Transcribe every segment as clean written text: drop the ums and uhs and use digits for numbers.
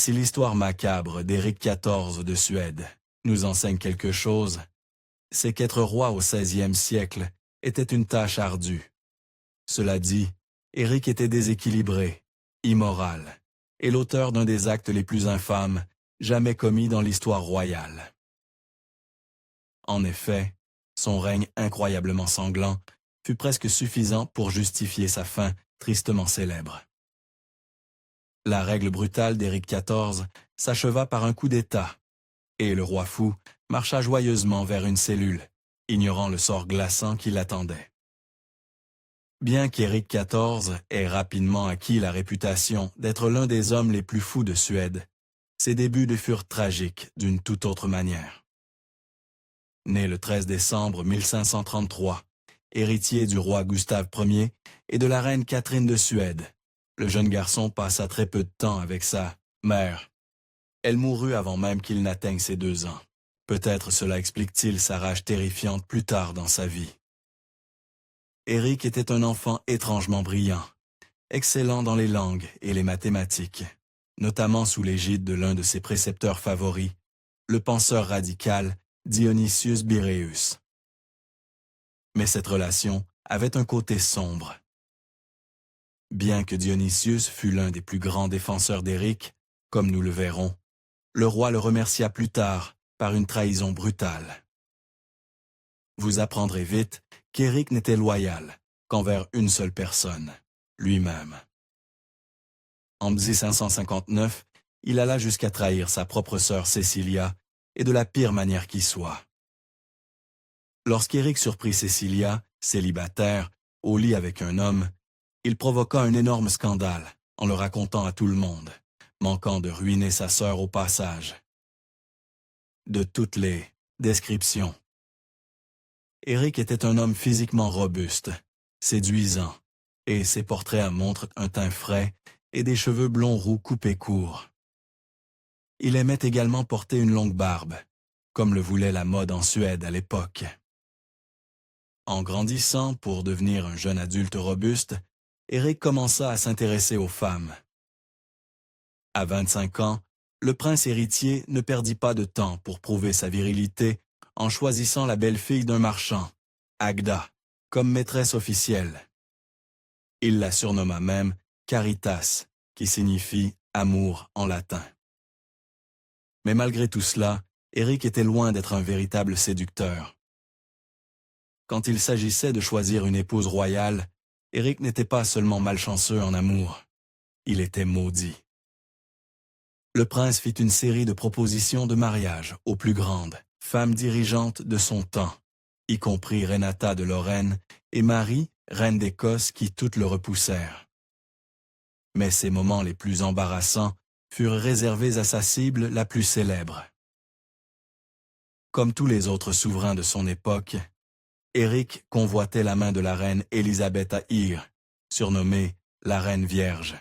Si l'histoire macabre d'Éric XIV de Suède nous enseigne quelque chose, c'est qu'être roi au XVIe siècle était une tâche ardue. Cela dit, Éric était déséquilibré, immoral, et l'auteur d'un des actes les plus infâmes jamais commis dans l'histoire royale. En effet, son règne incroyablement sanglant fut presque suffisant pour justifier sa fin tristement célèbre. La règle brutale d'Éric XIV s'acheva par un coup d'État, et le roi fou marcha joyeusement vers une cellule, ignorant le sort glaçant qui l'attendait. Bien qu'Éric XIV ait rapidement acquis la réputation d'être l'un des hommes les plus fous de Suède, ses débuts furent tragiques d'une toute autre manière. Né le 13 décembre 1533, héritier du roi Gustave Ier et de la reine Catherine de Suède, le jeune garçon passa très peu de temps avec sa mère. Elle mourut avant même qu'il n'atteigne ses 2 ans. Peut-être cela explique-t-il sa rage terrifiante plus tard dans sa vie. Éric était un enfant étrangement brillant, excellent dans les langues et les mathématiques, notamment sous l'égide de l'un de ses précepteurs favoris, le penseur radical Dionysius Birreus. Mais cette relation avait un côté sombre. Bien que Dionysius fût l'un des plus grands défenseurs d'Éric, comme nous le verrons, le roi le remercia plus tard par une trahison brutale. Vous apprendrez vite qu'Éric n'était loyal qu'envers une seule personne, lui-même. En 1559, il alla jusqu'à trahir sa propre sœur Cécilia, et de la pire manière qui soit. Lorsqu'Éric surprit Cécilia, célibataire, au lit avec un homme, il provoqua un énorme scandale en le racontant à tout le monde, manquant de ruiner sa sœur au passage. De toutes les descriptions. Éric était un homme physiquement robuste, séduisant, et ses portraits montrent un teint frais et des cheveux blonds roux coupés courts. Il aimait également porter une longue barbe, comme le voulait la mode en Suède à l'époque. En grandissant pour devenir un jeune adulte robuste, Éric commença à s'intéresser aux femmes. À 25 ans, le prince héritier ne perdit pas de temps pour prouver sa virilité en choisissant la belle-fille d'un marchand, Agda, comme maîtresse officielle. Il la surnomma même Caritas, qui signifie « amour » en latin. Mais malgré tout cela, Éric était loin d'être un véritable séducteur. Quand il s'agissait de choisir une épouse royale, Éric n'était pas seulement malchanceux en amour, il était maudit. Le prince fit une série de propositions de mariage aux plus grandes femmes dirigeantes de son temps, y compris Renata de Lorraine et Marie, reine d'Écosse, qui toutes le repoussèrent. Mais ces moments les plus embarrassants furent réservés à sa cible la plus célèbre. Comme tous les autres souverains de son époque, Éric convoitait la main de la reine Élisabeth à Hir, surnommée la Reine Vierge,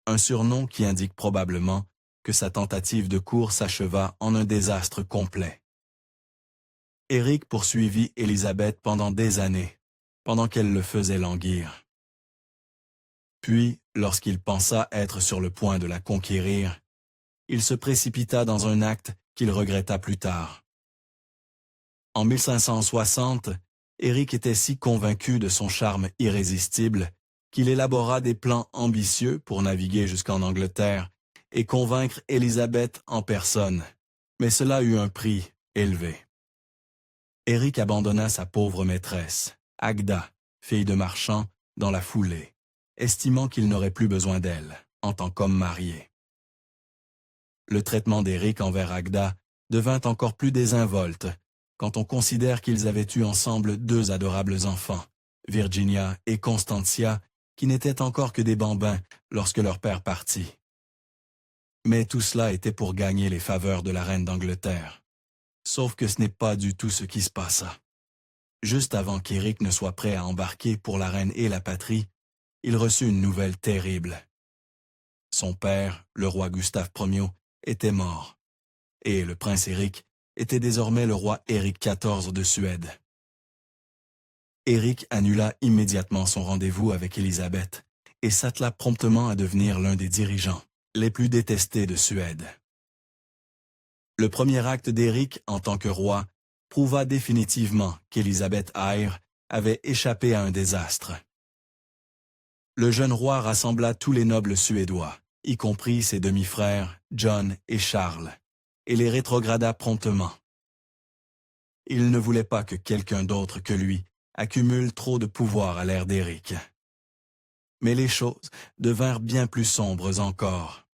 un surnom qui indique probablement que sa tentative de course s'acheva en un désastre complet. Éric poursuivit Élisabeth pendant des années, pendant qu'elle le faisait languir. Puis, lorsqu'il pensa être sur le point de la conquérir, il se précipita dans un acte qu'il regretta plus tard. En 1560, Éric était si convaincu de son charme irrésistible qu'il élabora des plans ambitieux pour naviguer jusqu'en Angleterre et convaincre Élisabeth en personne, mais cela eut un prix élevé. Éric abandonna sa pauvre maîtresse, Agda, fille de marchand, dans la foulée, estimant qu'il n'aurait plus besoin d'elle en tant qu'homme marié. Le traitement d'Éric envers Agda devint encore plus désinvolte quand on considère qu'ils avaient eu ensemble 2 adorables enfants, Virginia et Constantia, qui n'étaient encore que des bambins lorsque leur père partit. Mais tout cela était pour gagner les faveurs de la reine d'Angleterre. Sauf que ce n'est pas du tout ce qui se passa. Juste avant qu'Éric ne soit prêt à embarquer pour la reine et la patrie, il reçut une nouvelle terrible. Son père, le roi Gustave Ier, était mort, et le prince Éric était désormais le roi Éric XIV de Suède. Éric annula immédiatement son rendez-vous avec Élisabeth et s'attela promptement à devenir l'un des dirigeants les plus détestés de Suède. Le premier acte d'Éric en tant que roi prouva définitivement qu'Élisabeth Eyre avait échappé à un désastre. Le jeune roi rassembla tous les nobles suédois, y compris ses demi-frères John et Charles, et les rétrograda promptement. Il ne voulait pas que quelqu'un d'autre que lui accumule trop de pouvoir à l'ère d'Éric. Mais les choses devinrent bien plus sombres encore.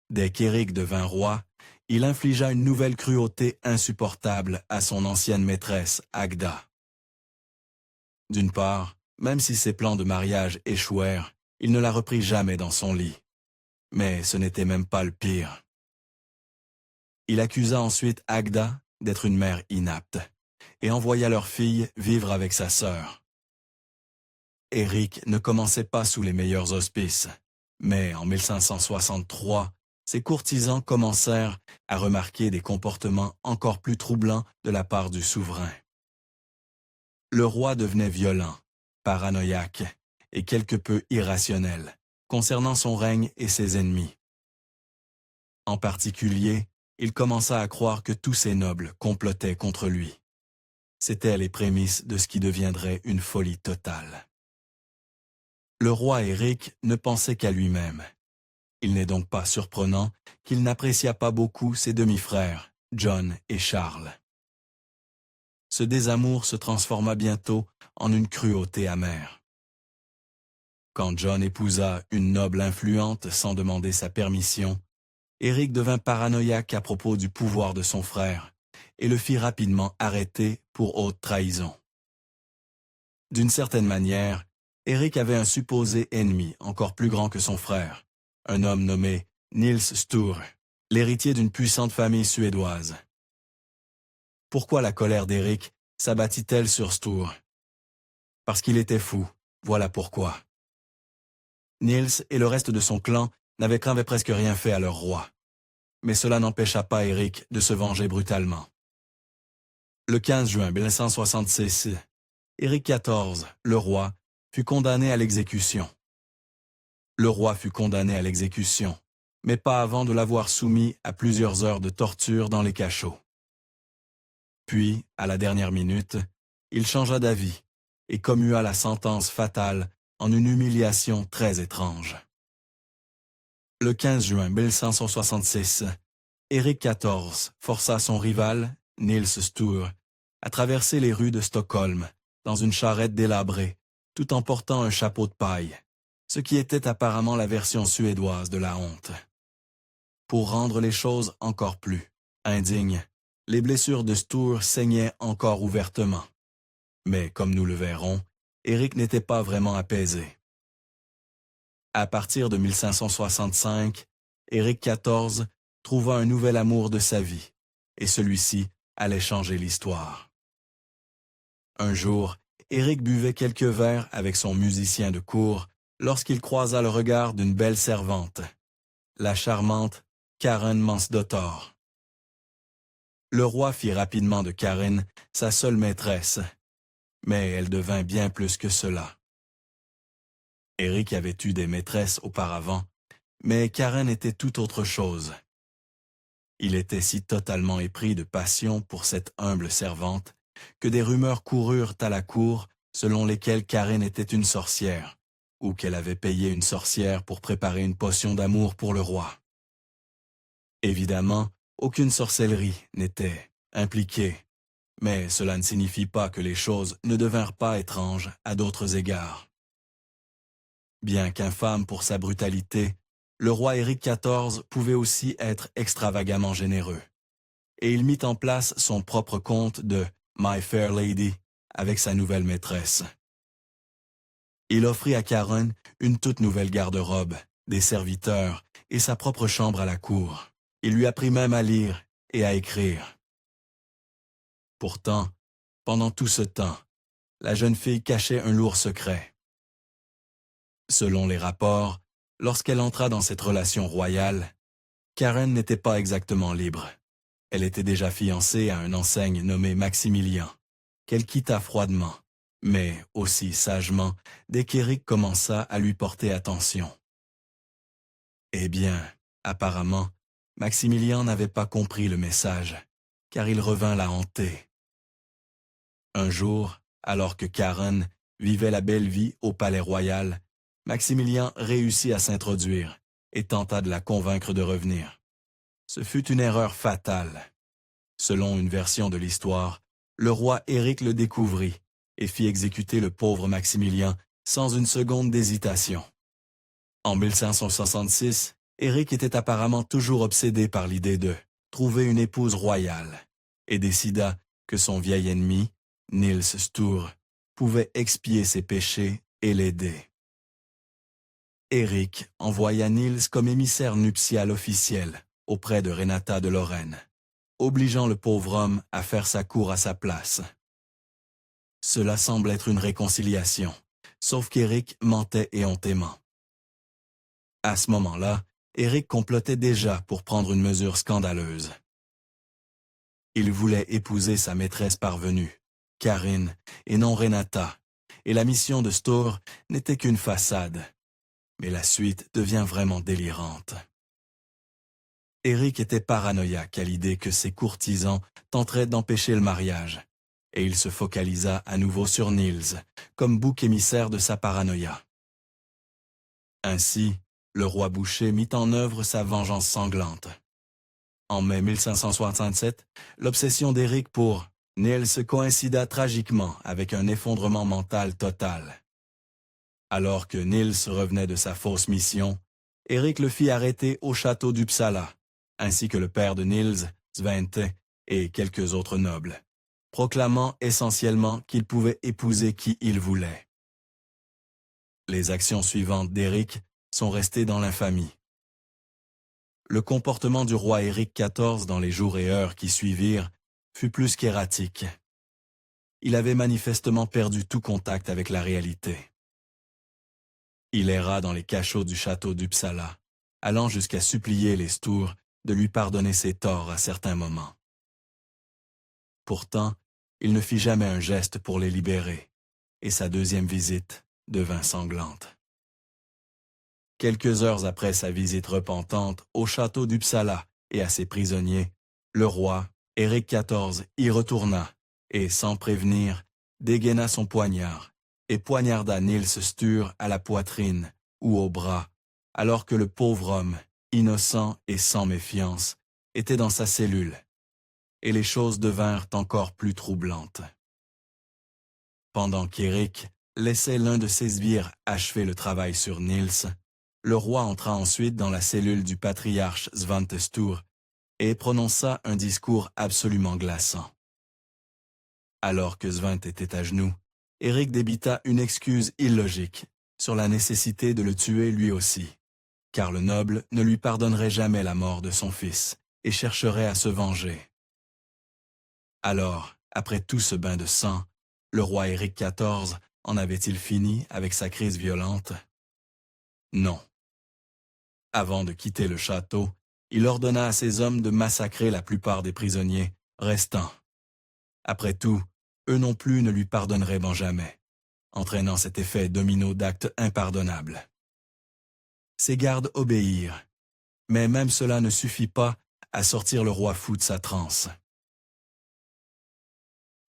Dès qu'Éric devint roi, il infligea une nouvelle cruauté insupportable à son ancienne maîtresse, Agda. D'une part, même si ses plans de mariage échouèrent, il ne la reprit jamais dans son lit. Mais ce n'était même pas le pire. Il accusa ensuite Agda d'être une mère inapte et envoya leur fille vivre avec sa sœur. Éric ne commençait pas sous les meilleurs auspices, mais en 1563, ses courtisans commencèrent à remarquer des comportements encore plus troublants de la part du souverain. Le roi devenait violent, paranoïaque et quelque peu irrationnel concernant son règne et ses ennemis. En particulier, il commença à croire que tous ses nobles complotaient contre lui. C'étaient les prémices de ce qui deviendrait une folie totale. Le roi Éric ne pensait qu'à lui-même. Il n'est donc pas surprenant qu'il n'appréciât pas beaucoup ses demi-frères, John et Charles. Ce désamour se transforma bientôt en une cruauté amère. Quand John épousa une noble influente sans demander sa permission, Éric devint paranoïaque à propos du pouvoir de son frère et le fit rapidement arrêter pour haute trahison. D'une certaine manière, Éric avait un supposé ennemi encore plus grand que son frère, un homme nommé Niels Sture, l'héritier d'une puissante famille suédoise. Pourquoi la colère d'Éric s'abattit-elle sur Sture? Parce qu'il était fou, voilà pourquoi. Niels et le reste de son clan n'avaient presque rien fait à leur roi. Mais cela n'empêcha pas Éric de se venger brutalement. Le 15 juin 1566, Éric XIV, le roi, fut condamné à l'exécution. Le roi fut condamné à l'exécution, mais pas avant de l'avoir soumis à plusieurs heures de torture dans les cachots. Puis, à la dernière minute, il changea d'avis et commua la sentence fatale en une humiliation très étrange. Le 15 juin 1566, Éric XIV força son rival, Niels Sture, à traverser les rues de Stockholm dans une charrette délabrée, tout en portant un chapeau de paille, ce qui était apparemment la version suédoise de la honte. Pour rendre les choses encore plus indignes, les blessures de Sture saignaient encore ouvertement. Mais comme nous le verrons, Éric n'était pas vraiment apaisé. À partir de 1565, Éric XIV trouva un nouvel amour de sa vie, et celui-ci allait changer l'histoire. Un jour, Éric buvait quelques verres avec son musicien de cour lorsqu'il croisa le regard d'une belle servante, la charmante Karen Mansdottir. Le roi fit rapidement de Karen sa seule maîtresse, mais elle devint bien plus que cela. Éric avait eu des maîtresses auparavant, mais Karen était tout autre chose. Il était si totalement épris de passion pour cette humble servante que des rumeurs coururent à la cour selon lesquelles Karen était une sorcière, ou qu'elle avait payé une sorcière pour préparer une potion d'amour pour le roi. Évidemment, aucune sorcellerie n'était impliquée, mais cela ne signifie pas que les choses ne devinrent pas étranges à d'autres égards. Bien qu'infâme pour sa brutalité, le roi Éric XIV pouvait aussi être extravagamment généreux, et il mit en place son propre conte de « My Fair Lady » avec sa nouvelle maîtresse. Il offrit à Karen une toute nouvelle garde-robe, des serviteurs et sa propre chambre à la cour. Il lui apprit même à lire et à écrire. Pourtant, pendant tout ce temps, la jeune fille cachait un lourd secret. Selon les rapports, lorsqu'elle entra dans cette relation royale, Karen n'était pas exactement libre. Elle était déjà fiancée à un enseigne nommé Maximilien, qu'elle quitta froidement, mais aussi sagement, dès qu'Éric commença à lui porter attention. Eh bien, apparemment, Maximilien n'avait pas compris le message, car il revint la hanter. Un jour, alors que Karen vivait la belle vie au palais royal, Maximilien réussit à s'introduire et tenta de la convaincre de revenir. Ce fut une erreur fatale. Selon une version de l'histoire, le roi Éric le découvrit et fit exécuter le pauvre Maximilien sans une seconde d'hésitation. En 1566, Éric était apparemment toujours obsédé par l'idée de trouver une épouse royale et décida que son vieil ennemi, Niels Stohr, pouvait expier ses péchés et l'aider. Éric envoya Niels comme émissaire nuptial officiel auprès de Renata de Lorraine, obligeant le pauvre homme à faire sa cour à sa place. Cela semble être une réconciliation, sauf qu'Éric mentait éhontément. À ce moment-là, Éric complotait déjà pour prendre une mesure scandaleuse. Il voulait épouser sa maîtresse parvenue, Karine, et non Renata, et la mission de Stohr n'était qu'une façade. Mais la suite devient vraiment délirante. Éric était paranoïaque à l'idée que ses courtisans tenteraient d'empêcher le mariage, et il se focalisa à nouveau sur Niels, comme bouc émissaire de sa paranoïa. Ainsi, le roi Boucher mit en œuvre sa vengeance sanglante. En mai 1567, l'obsession d'Éric pour Niels coïncida tragiquement avec un effondrement mental total. Alors que Niels revenait de sa fausse mission, Éric le fit arrêter au château d'Uppsala, ainsi que le père de Niels, Svante, et quelques autres nobles, proclamant essentiellement qu'il pouvait épouser qui il voulait. Les actions suivantes d'Éric sont restées dans l'infamie. Le comportement du roi Éric XIV dans les jours et heures qui suivirent fut plus qu'erratique. Il avait manifestement perdu tout contact avec la réalité. Il erra dans les cachots du château d'Uppsala, allant jusqu'à supplier les Stohr de lui pardonner ses torts à certains moments. Pourtant, il ne fit jamais un geste pour les libérer, et sa deuxième visite devint sanglante. Quelques heures après sa visite repentante au château d'Uppsala et à ses prisonniers, le roi, Éric XIV, y retourna et, sans prévenir, dégaina son poignard et poignarda Niels Stohr à la poitrine ou au bras, alors que le pauvre homme, innocent et sans méfiance, était dans sa cellule, et les choses devinrent encore plus troublantes. Pendant qu'Éric laissait l'un de ses sbires achever le travail sur Niels, le roi entra ensuite dans la cellule du patriarche Svante Stohr et prononça un discours absolument glaçant. Alors que Svante était à genoux, Éric débita une excuse illogique sur la nécessité de le tuer lui aussi, car le noble ne lui pardonnerait jamais la mort de son fils et chercherait à se venger. Alors, après tout ce bain de sang, le roi Éric XIV en avait-il fini avec sa crise violente? Non. Avant de quitter le château, il ordonna à ses hommes de massacrer la plupart des prisonniers restants. Après tout, eux non plus ne lui pardonneraient jamais, entraînant cet effet domino d'actes impardonnables. Ses gardes obéirent, mais même cela ne suffit pas à sortir le roi fou de sa transe.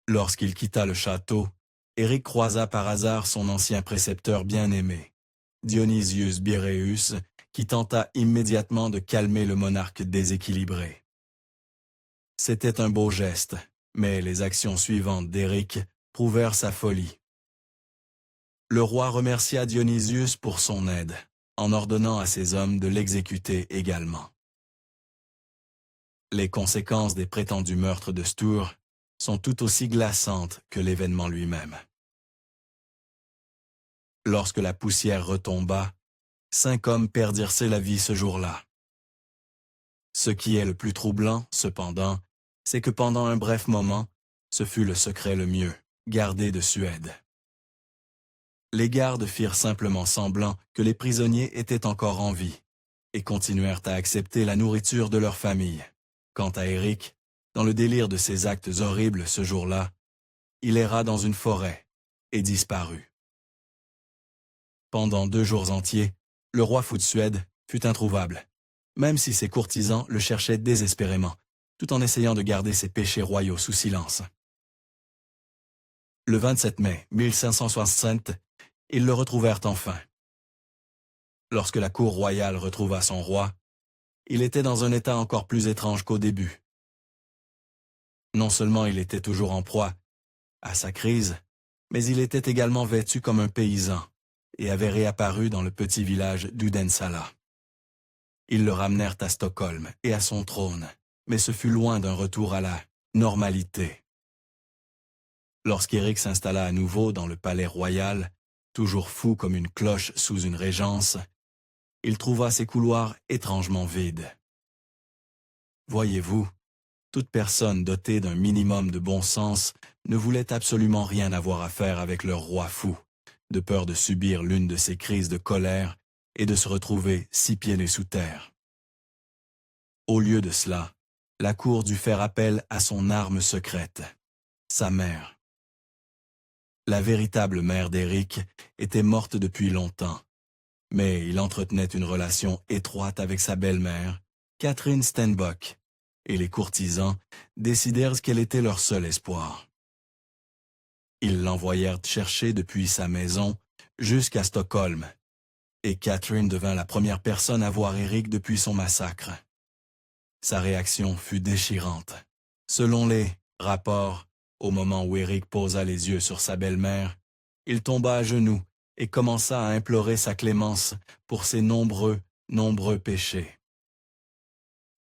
Lorsqu'il quitta le château, Éric croisa par hasard son ancien précepteur bien-aimé, Dionysius Biréus, qui tenta immédiatement de calmer le monarque déséquilibré. C'était un beau geste, mais les actions suivantes d'Éric prouvèrent sa folie. Le roi remercia Dionysius pour son aide, en ordonnant à ses hommes de l'exécuter également. Les conséquences des prétendus meurtres de Stohr sont tout aussi glaçantes que l'événement lui-même. Lorsque la poussière retomba, 5 hommes perdirent la vie ce jour-là. Ce qui est le plus troublant, cependant, c'est que pendant un bref moment, ce fut le secret le mieux gardé de Suède. Les gardes firent simplement semblant que les prisonniers étaient encore en vie et continuèrent à accepter la nourriture de leur famille. Quant à Éric, dans le délire de ses actes horribles ce jour-là, il erra dans une forêt et disparut. Pendant 2 jours entiers, le roi fou de Suède fut introuvable, même si ses courtisans le cherchaient désespérément, tout en essayant de garder ses péchés royaux sous silence. Le 27 mai 1567, ils le retrouvèrent enfin. Lorsque la cour royale retrouva son roi, il était dans un état encore plus étrange qu'au début. Non seulement il était toujours en proie à sa crise, mais il était également vêtu comme un paysan et avait réapparu dans le petit village d'Udensala. Ils le ramenèrent à Stockholm et à son trône, mais ce fut loin d'un retour à la normalité. Lorsqu'Éric s'installa à nouveau dans le palais royal, toujours fou comme une cloche sous une régence, il trouva ses couloirs étrangement vides. Voyez-vous, toute personne dotée d'un minimum de bon sens ne voulait absolument rien avoir à faire avec leur roi fou, de peur de subir l'une de ces crises de colère et de se retrouver 6 pieds nus sous terre. Au lieu de cela, la cour dut faire appel à son arme secrète, sa mère. La véritable mère d'Éric était morte depuis longtemps, mais il entretenait une relation étroite avec sa belle-mère, Catherine Stenbock, et les courtisans décidèrent qu'elle était leur seul espoir. Ils l'envoyèrent chercher depuis sa maison jusqu'à Stockholm, et Catherine devint la première personne à voir Éric depuis son massacre. Sa réaction fut déchirante. Selon les rapports, au moment où Éric posa les yeux sur sa belle-mère, il tomba à genoux et commença à implorer sa clémence pour ses nombreux péchés.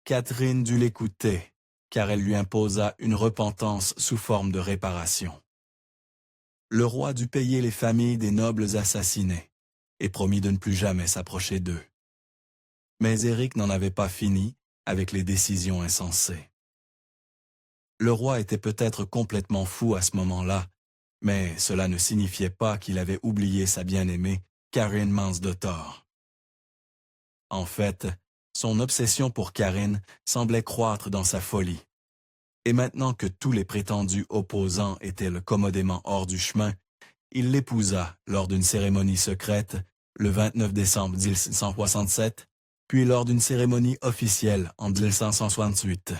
Catherine dut l'écouter, car elle lui imposa une repentance sous forme de réparation. Le roi dut payer les familles des nobles assassinés et promit de ne plus jamais s'approcher d'eux. Mais Éric n'en avait pas fini avec les décisions insensées. Le roi était peut-être complètement fou à ce moment-là, mais cela ne signifiait pas qu'il avait oublié sa bien-aimée, Karin Mansdottir. En fait, son obsession pour Karin semblait croître dans sa folie. Et maintenant que tous les prétendus opposants étaient commodément hors du chemin, il l'épousa lors d'une cérémonie secrète le 29 décembre 1567, puis lors d'une cérémonie officielle en 1568.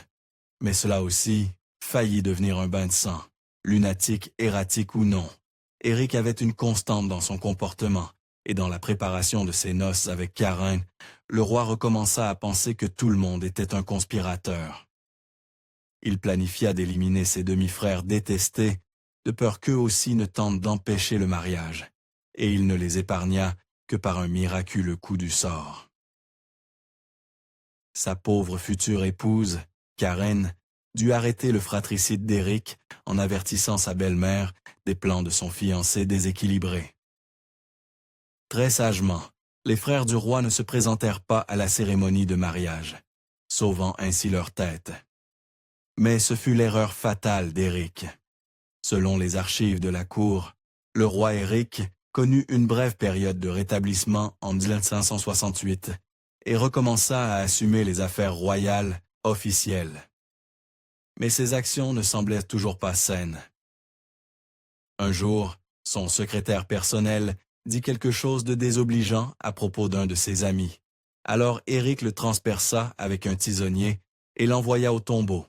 Mais cela aussi faillit devenir un bain de sang, lunatique, erratique ou non. Éric avait une constante dans son comportement, et dans la préparation de ses noces avec Karin, le roi recommença à penser que tout le monde était un conspirateur. Il planifia d'éliminer ses demi-frères détestés, de peur qu'eux aussi ne tentent d'empêcher le mariage, et il ne les épargna que par un miraculeux coup du sort. Sa pauvre future épouse, Karen, dut arrêter le fratricide d'Éric en avertissant sa belle-mère des plans de son fiancé déséquilibré. Très sagement, les frères du roi ne se présentèrent pas à la cérémonie de mariage, sauvant ainsi leur tête. Mais ce fut l'erreur fatale d'Éric. Selon les archives de la cour, le roi Éric connut une brève période de rétablissement en 1568 et recommença à assumer les affaires royales officielles. Mais ses actions ne semblaient toujours pas saines. Un jour, son secrétaire personnel dit quelque chose de désobligeant à propos d'un de ses amis. Alors Éric le transperça avec un tisonnier et l'envoya au tombeau.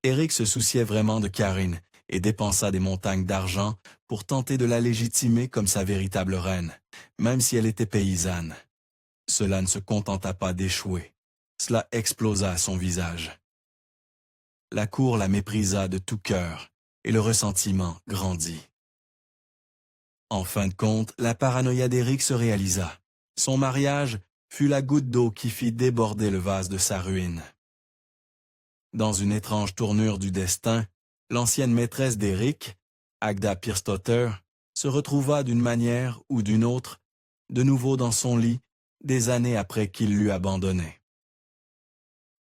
Éric se souciait vraiment de Karin et dépensa des montagnes d'argent pour tenter de la légitimer comme sa véritable reine, même si elle était paysanne. Cela ne se contenta pas d'échouer. Cela explosa à son visage. La cour la méprisa de tout cœur, et le ressentiment grandit. En fin de compte, la paranoïa d'Éric se réalisa. Son mariage fut la goutte d'eau qui fit déborder le vase de sa ruine. Dans une étrange tournure du destin, l'ancienne maîtresse d'Éric, Agda Pyrstötter, se retrouva d'une manière ou d'une autre, de nouveau dans son lit, des années après qu'il l'eut abandonnée.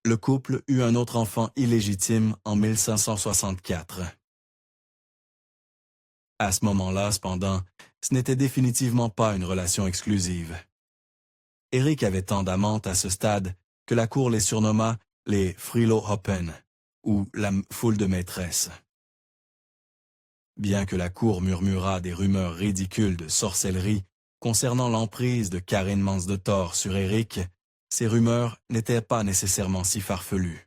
Le couple eut un autre enfant illégitime en 1564. À ce moment-là, cependant, ce n'était définitivement pas une relation exclusive. Éric avait tant d'amantes à ce stade que la cour les surnomma les Frilohoppen, ou la foule de maîtresses. Bien que la cour murmurât des rumeurs ridicules de sorcellerie Concernant l'emprise de Karen Mans de Thor sur Eric, ces rumeurs n'étaient pas nécessairement si farfelues.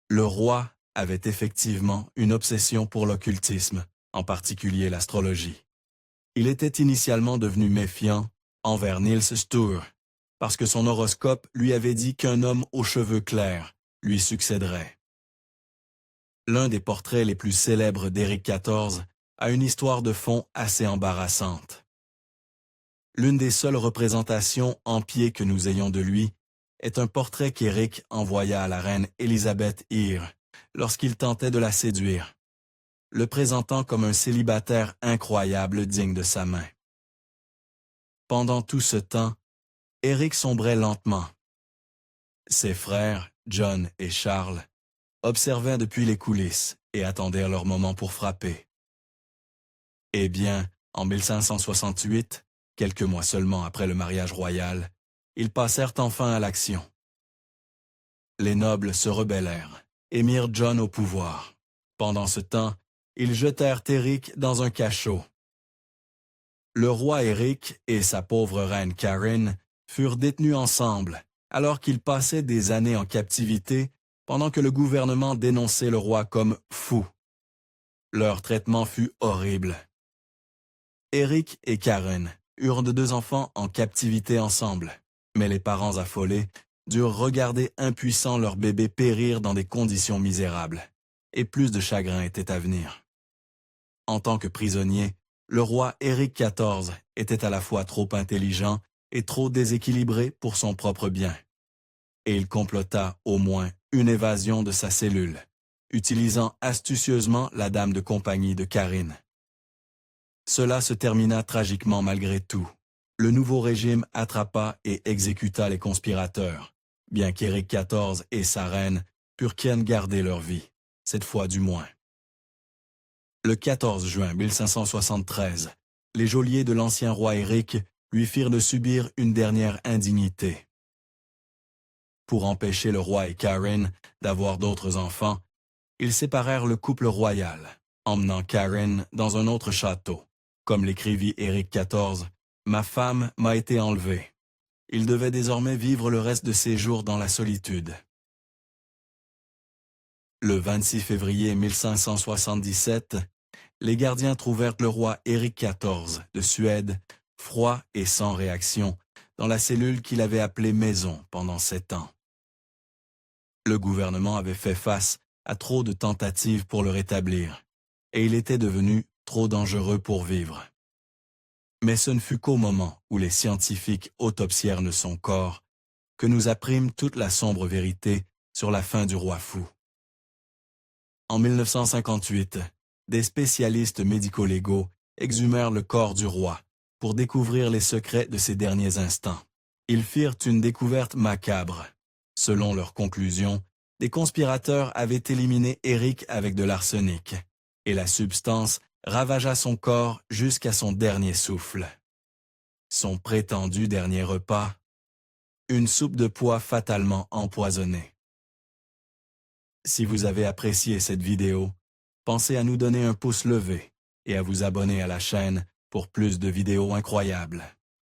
Le roi avait effectivement une obsession pour l'occultisme, en particulier l'astrologie. Il était initialement devenu méfiant envers Niels Stur, parce que son horoscope lui avait dit qu'un homme aux cheveux clairs lui succéderait. L'un des portraits les plus célèbres d'Éric XIV a une histoire de fond assez embarrassante. L'une des seules représentations en pied que nous ayons de lui est un portrait qu'Éric envoya à la reine Élisabeth I lorsqu'il tentait de la séduire, le présentant comme un célibataire incroyable digne de sa main. Pendant tout ce temps, Éric sombrait lentement. Ses frères, John et Charles, observaient depuis les coulisses et attendirent leur moment pour frapper. Eh bien, en 1568, quelques mois seulement après le mariage royal, ils passèrent enfin à l'action. Les nobles se rebellèrent et mirent John au pouvoir. Pendant ce temps, ils jetèrent Éric dans un cachot. Le roi Éric et sa pauvre reine Karen furent détenus ensemble, alors qu'ils passaient des années en captivité pendant que le gouvernement dénonçait le roi comme fou. Leur traitement fut horrible. Éric et Karen eurent deux enfants en captivité ensemble, mais les parents affolés durent regarder impuissants leur bébé périr dans des conditions misérables, et plus de chagrin était à venir. En tant que prisonnier, le roi Éric XIV était à la fois trop intelligent et trop déséquilibré pour son propre bien. Et il complota au moins une évasion de sa cellule, utilisant astucieusement la dame de compagnie de Karen. Cela se termina tragiquement malgré tout. Le nouveau régime attrapa et exécuta les conspirateurs, bien qu'Éric XIV et sa reine purent garder leur vie, cette fois du moins. Le 14 juin 1573, les geôliers de l'ancien roi Éric lui firent de subir une dernière indignité. Pour empêcher le roi et Karen d'avoir d'autres enfants, ils séparèrent le couple royal, emmenant Karen dans un autre château. Comme l'écrivit Éric XIV, « Ma femme m'a été enlevée. » Il devait désormais vivre le reste de ses jours dans la solitude. Le 26 février 1577, les gardiens trouvèrent le roi Éric XIV de Suède, froid et sans réaction, dans la cellule qu'il avait appelée maison pendant 7 ans. Le gouvernement avait fait face à trop de tentatives pour le rétablir, et il était devenu trop dangereux pour vivre. Mais ce ne fut qu'au moment où les scientifiques autopsièrent son corps que nous apprîmes toute la sombre vérité sur la fin du roi fou. En 1958, des spécialistes médico-légaux exhumèrent le corps du roi pour découvrir les secrets de ses derniers instants. Ils firent une découverte macabre. Selon leurs conclusions, des conspirateurs avaient éliminé Éric avec de l'arsenic, et la substance ravagea son corps jusqu'à son dernier souffle. Son prétendu dernier repas, une soupe de pois fatalement empoisonnée. Si vous avez apprécié cette vidéo, pensez à nous donner un pouce levé et à vous abonner à la chaîne pour plus de vidéos incroyables.